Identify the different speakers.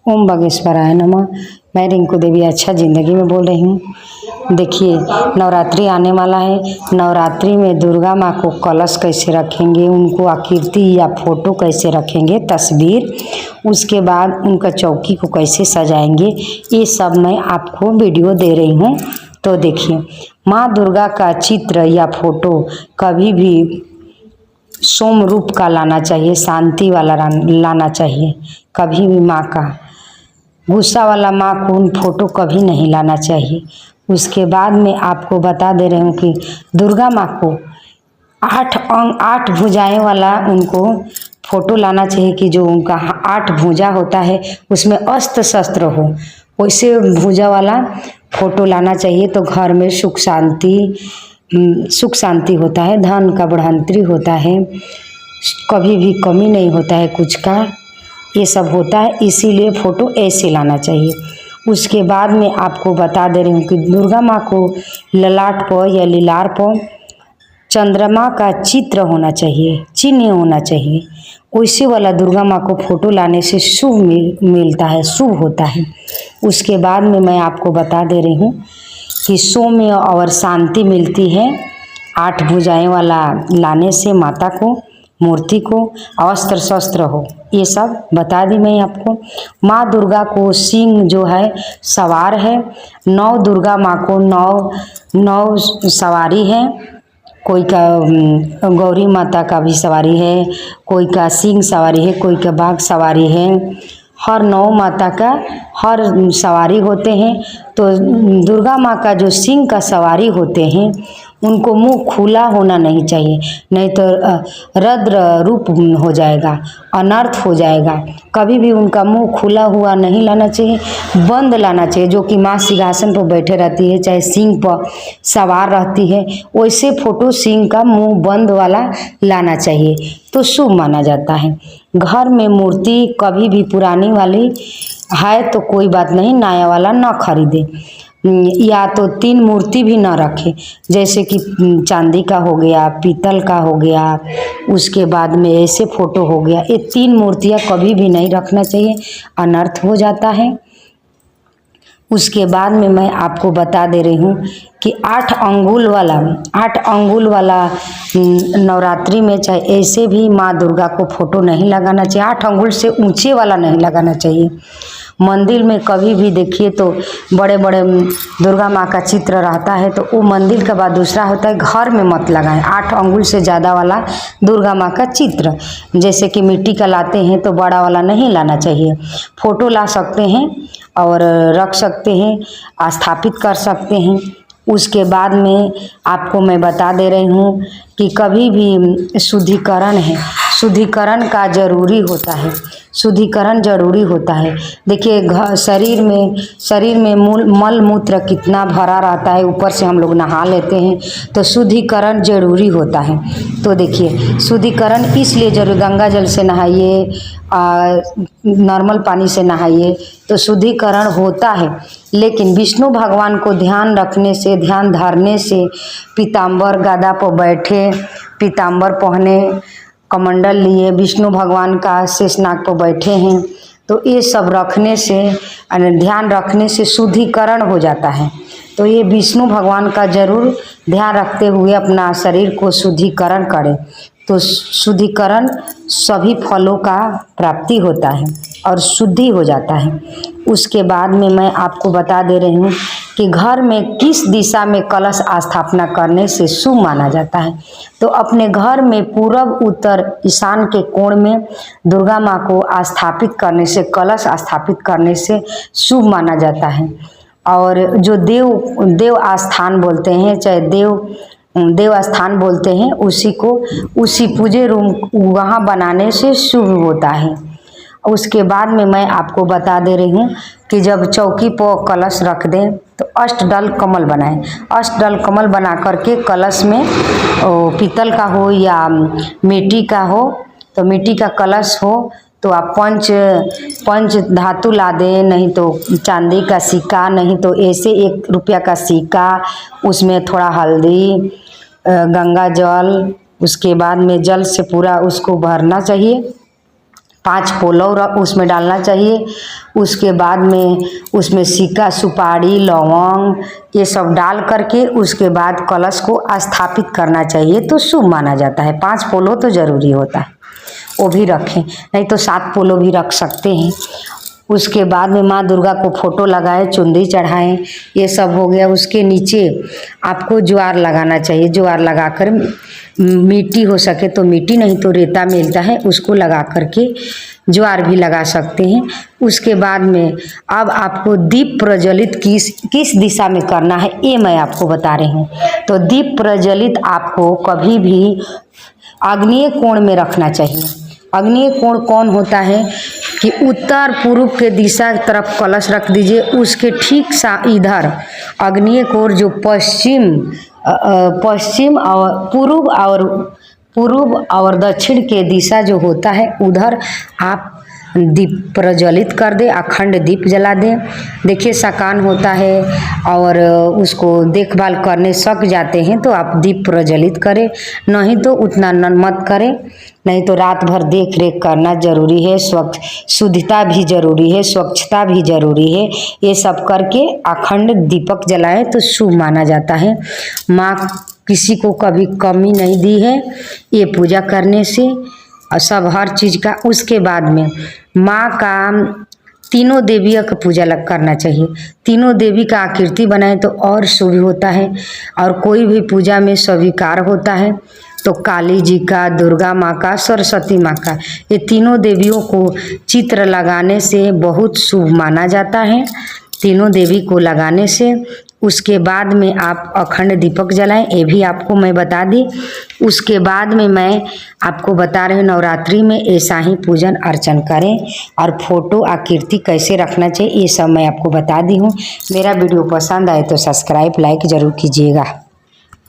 Speaker 1: ओम बागेश्वराय नमः। मैं रिंकू देवी अच्छा ज़िंदगी में बोल रही हूँ। देखिए, नवरात्रि आने वाला है। नवरात्रि में दुर्गा माँ को कलश कैसे रखेंगे, उनको आकृति या फोटो कैसे रखेंगे, तस्वीर, उसके बाद उनका चौकी को कैसे सजाएंगे, ये सब मैं आपको वीडियो दे रही हूँ। तो देखिए, माँ दुर्गा का चित्र या फोटो कभी भी सोम रूप का लाना चाहिए, शांति वाला लाना चाहिए। कभी भी माँ का गुस्सा वाला माँ को उन फोटो कभी नहीं लाना चाहिए। उसके बाद में आपको बता दे रही हूँ कि दुर्गा माँ को 8 भुजाएं वाला उनको फोटो लाना चाहिए कि जो उनका 8 भुजा होता है उसमें अस्त्र शस्त्र हो, वैसे भुजा वाला फोटो लाना चाहिए। तो घर में सुख शांति होता है, धन का बढ़ोतरी होता है, कभी भी कमी नहीं होता है कुछ का, ये सब होता है। इसीलिए फ़ोटो ऐसे लाना चाहिए। उसके बाद में आपको बता दे रही हूँ कि दुर्गा माँ को ललाट पर या लीलार पर चंद्रमा का चित्र होना चाहिए, चिन्ह होना चाहिए। वैसे वाला दुर्गा माँ को फोटो लाने से शुभ मिलता है, शुभ होता है। उसके बाद में मैं आपको बता दे रही हूँ कि सौम्य और शांति मिलती है 8 भुजाएं वाला लाने से। माता को, मूर्ति को अस्त्र शस्त्र हो, ये सब बता दी मैं आपको। माँ दुर्गा को सिंह जो है सवार है। 9 दुर्गा माँ को 9 सवारी है। कोई का गौरी माता का भी सवारी है, कोई का सिंह सवारी है, कोई का बाघ सवारी है। हर 9 माता का हर सवारी होते हैं। तो दुर्गा माँ का जो सिंह का सवारी होते हैं उनको मुंह खुला होना नहीं चाहिए, नहीं तो रद्र रूप हो जाएगा, अनर्थ हो जाएगा। कभी भी उनका मुंह खुला हुआ नहीं लाना चाहिए, बंद लाना चाहिए। जो कि माँ सिंहासन पर बैठे रहती है, चाहे सिंह पर सवार रहती है, वैसे फोटो सिंह का मुंह बंद वाला लाना चाहिए, तो शुभ माना जाता है। घर में मूर्ति कभी भी पुरानी वाली है तो कोई बात नहीं, नया वाला ना खरीदे, या तो 3 मूर्ति भी ना रखे, जैसे कि चांदी का हो गया, पीतल का हो गया, उसके बाद में ऐसे फोटो हो गया। ये 3 मूर्तियाँ कभी भी नहीं रखना चाहिए, अनर्थ हो जाता है। उसके बाद में मैं आपको बता दे रही हूँ कि 8 अंगुल वाला नवरात्रि में चाहे ऐसे भी माँ दुर्गा को फोटो नहीं लगाना चाहिए। 8 अंगुल से ऊंचे वाला नहीं लगाना चाहिए। मंदिर में कभी भी देखिए तो बड़े बड़े दुर्गा माँ का चित्र रहता है, तो वो मंदिर के बाद दूसरा होता है, घर में मत लगाएं 8 अंगुल से ज़्यादा वाला दुर्गा माँ का चित्र। जैसे कि मिट्टी का लाते हैं तो बड़ा वाला नहीं लाना चाहिए। फोटो ला सकते हैं और रख सकते हैं, स्थापित कर सकते हैं। उसके बाद में आपको मैं बता दे रही हूँ कि कभी भी शुद्धिकरण का जरूरी होता है, शुद्धिकरण जरूरी होता है। देखिए, शरीर में मल मूत्र कितना भरा रहता है, ऊपर से हम लोग नहा लेते हैं, तो शुद्धिकरण जरूरी होता है। तो देखिए, शुद्धिकरण इसलिए जरूरी, गंगा जल से नहाइए, नॉर्मल पानी से नहाइए तो शुद्धिकरण होता है। लेकिन विष्णु भगवान को ध्यान धरने से, पीताम्बर गदा पर बैठे, पीताम्बर पहने, कमंडल लिए, विष्णु भगवान का शेषनाग पर बैठे हैं, तो ये सब रखने से, ध्यान रखने से शुद्धिकरण हो जाता है। तो ये विष्णु भगवान का जरूर ध्यान रखते हुए अपना शरीर को शुद्धिकरण करें, तो शुद्धिकरण सभी फलों का प्राप्ति होता है और शुद्धि हो जाता है। उसके बाद में मैं आपको बता दे रही हूँ कि घर में किस दिशा में कलश स्थापना करने से शुभ माना जाता है। तो अपने घर में पूरब, उत्तर, ईशान के कोण में दुर्गा माँ को स्थापित करने से, कलश स्थापित करने से शुभ माना जाता है। और जो देव आस्थान बोलते हैं, चाहे देव स्थान बोलते हैं, उसी पूजे रूम वहाँ बनाने से शुभ होता है। उसके बाद में मैं आपको बता दे रही हूँ कि जब चौकी पर कलश रख दें तो अष्टदल कमल बनाएं। अष्टदल कमल बना करके कलश में पीतल का हो या मिट्टी का हो, तो मिट्टी का कलश हो तो आप पंच धातु ला दें, नहीं तो चांदी का सिक्का, नहीं तो ऐसे 1 रुपया का सिक्का, उसमें थोड़ा हल्दी, गंगा जल, उसके बाद में जल से पूरा उसको भरना चाहिए। 5 पोलव उसमें डालना चाहिए। उसके बाद में उसमें सिक्का, सुपारी, लौंग ये सब डाल करके उसके बाद कलश को स्थापित करना चाहिए, तो शुभ माना जाता है। 5 पोलो तो ज़रूरी होता है, वो भी रखें, नहीं तो 7 पोलो भी रख सकते हैं। उसके बाद में माँ दुर्गा को फोटो लगाएं, चुंदी चढ़ाएं, ये सब हो गया। उसके नीचे आपको ज्वार लगाना चाहिए। ज्वार लगाकर मिट्टी हो सके तो मिट्टी, नहीं तो रेता मिलता है उसको लगा करके ज्वार भी लगा सकते हैं। उसके बाद में अब आपको दीप प्रज्वलित किस दिशा में करना है ये मैं आपको बता रही हूँ। तो दीप प्रज्वलित आपको कभी भी आग्नेय कोण में रखना चाहिए। आग्नेय कोण कौन होता है कि उत्तर पूर्व के दिशा तरफ कलश रख दीजिए। उसके ठीक सा इधर आग्नेय कोण जो पश्चिम और पूर्व और दक्षिण के दिशा जो होता है उधर आप दीप प्रज्वलित कर दे, अखंड दीप जला दे। देखिए सकान होता है और उसको देखभाल करने सक जाते हैं तो आप दीप प्रज्वलित करें, नहीं तो उतना मत करें, नहीं तो रात भर देख रेख करना जरूरी है। शुद्धता भी जरूरी है, स्वच्छता भी जरूरी है। ये सब करके अखंड दीपक जलाएं तो शुभ माना जाता है। माँ किसी को कभी कमी नहीं दी है ये पूजा करने से, और सब हर चीज़ का। उसके बाद में माँ का तीनों देवियों का पूजा करना चाहिए। तीनों देवी का आकृति बनाए तो और शुभ होता है, और कोई भी पूजा में स्वीकार होता है तो काली जी का, दुर्गा माँ का, सरस्वती माँ का, ये तीनों देवियों को चित्र लगाने से बहुत शुभ माना जाता है। तीनों देवी को लगाने से उसके बाद में आप अखंड दीपक जलाएं, ये भी आपको मैं बता दी। उसके बाद में मैं आपको बता रही हूँ नवरात्रि में ऐसा ही पूजन अर्चन करें, और फोटो आकृति कैसे रखना चाहिए ये सब मैं आपको बता दी हूँ। मेरा वीडियो पसंद आए तो सब्सक्राइब लाइक ज़रूर कीजिएगा।